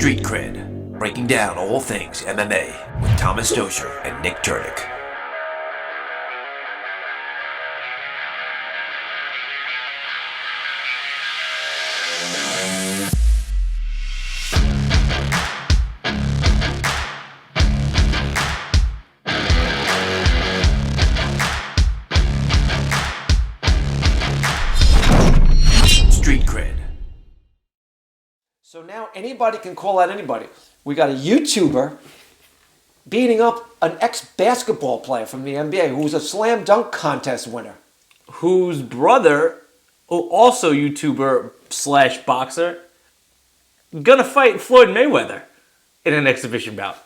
Street Cred, breaking down all things MMA with Thomas Doscher and Nick Terdick. Street Cred. So now anybody can call out anybody. We got a YouTuber beating up an ex-basketball player from the NBA who was a slam dunk contest winner. Whose brother, also YouTuber slash boxer, gonna fight Floyd Mayweather in an exhibition bout.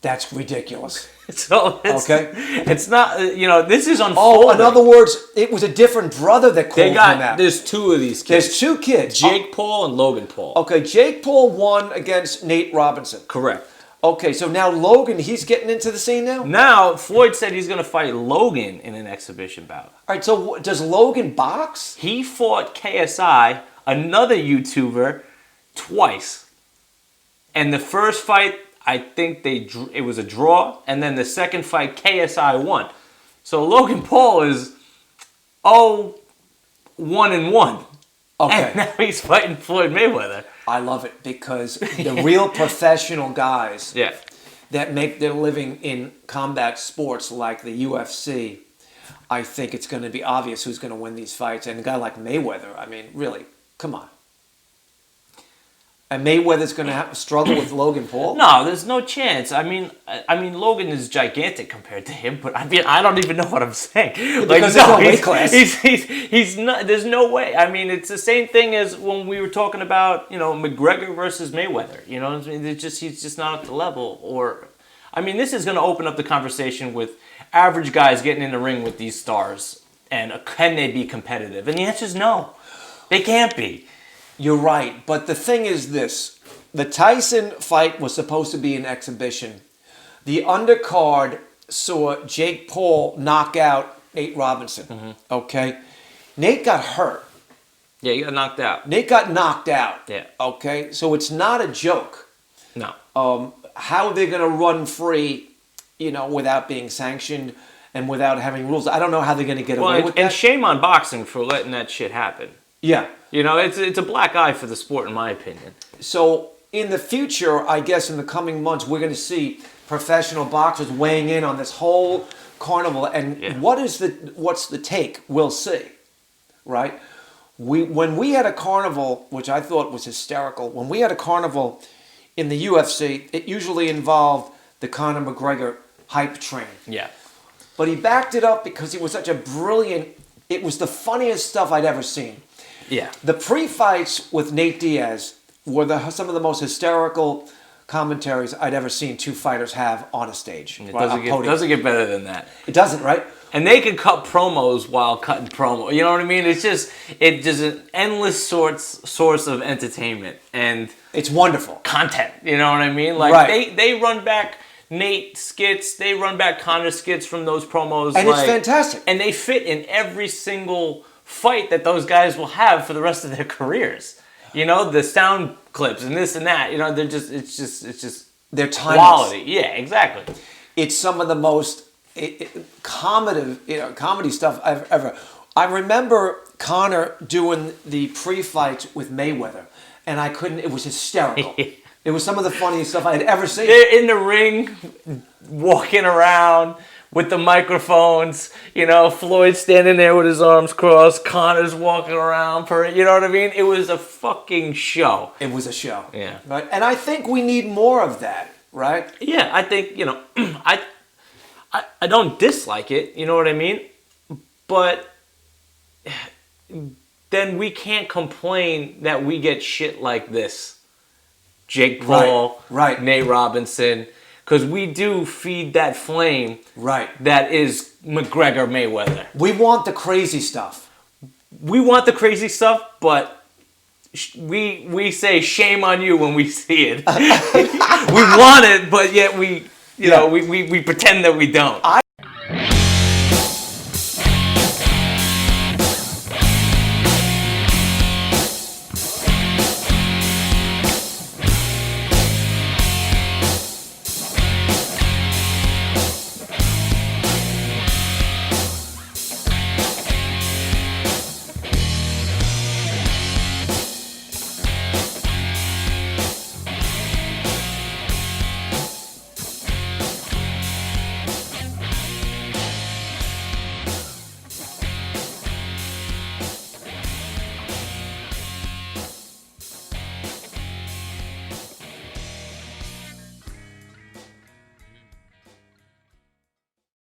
That's ridiculous. So it's not, this is unfolding. Oh, in other words, it was a different brother that called him out. There's two of these kids. There's two kids. Jake Paul and Logan Paul. Okay, Jake Paul won against Nate Robinson. Correct. Okay, so now Logan, he's getting into the scene now? Now, Floyd said he's going to fight Logan in an exhibition bout. All right, so does Logan box? He fought KSI, another YouTuber, twice. And the first fight, I think it was a draw, and then the second fight, KSI won. So Logan Paul is 1-1. Okay. And now he's fighting Floyd Mayweather. I love it because the real professional guys Yeah. that make their living in combat sports like the UFC, I think it's going to be obvious who's going to win these fights. And a guy like Mayweather, I mean, really, come on. And Mayweather's going to have to struggle with Logan Paul? No, there's no chance. I mean, Logan is gigantic compared to him, but I don't even know what I'm saying. Because there's no weight class. He's not. There's no way. I mean, it's the same thing as when we were talking about, McGregor versus Mayweather. You know, he's just not at the level. This is going to open up the conversation with average guys getting in the ring with these stars, and can they be competitive? And the answer is no, they can't be. You're right, but the thing is this. The Tyson fight was supposed to be an exhibition. The undercard saw Jake Paul knock out Nate Robinson, okay? Nate got hurt. Yeah, you got knocked out. Nate got knocked out, Yeah. okay? So it's not a joke. No. How they're going to run free, without being sanctioned and without having rules. I don't know how they're going to get away with that. And shame on boxing for letting that shit happen. Yeah. It's a black eye for the sport, in my opinion. So in the future, I guess in the coming months, we're going to see professional boxers weighing in on this whole carnival. And what's the take? We'll see, right? When we had a carnival, which I thought was hysterical, when we had a carnival in the UFC, it usually involved the Conor McGregor hype train. Yeah. But he backed it up because he was such a brilliant, it was the funniest stuff I'd ever seen. Yeah. The pre-fights with Nate Diaz were some of the most hysterical commentaries I'd ever seen two fighters have on a stage. It doesn't get better than that. It doesn't, right? And they can cut promos while cutting promo. You know what I mean? It's just an endless source of entertainment and it's wonderful content. You know what I mean? Like they run back Nate skits, they run back Conor skits from those promos, and it's fantastic. And they fit in every single fight that those guys will have for the rest of their careers. The sound clips and this and that. It's just they're timeless. Quality. Yeah, exactly. It's some of the most comedy stuff I've ever. I remember Conor doing the pre-fight with Mayweather, and I couldn't. It was hysterical. It was some of the funniest stuff I had ever seen. They're in the ring, walking around with the microphones, Floyd standing there with his arms crossed, Conor's walking around, you know what I mean? It was a fucking show. It was a show. Yeah. Right? And I think we need more of that, right? Yeah, I think, I don't dislike it, you know what I mean? But then we can't complain that we get shit like this. Jake Paul, right. Nate Robinson, because we do feed that flame that is McGregor Mayweather. We want the crazy stuff. We want the crazy stuff, but we say shame on you when we see it. We want it, but yet we pretend that we don't.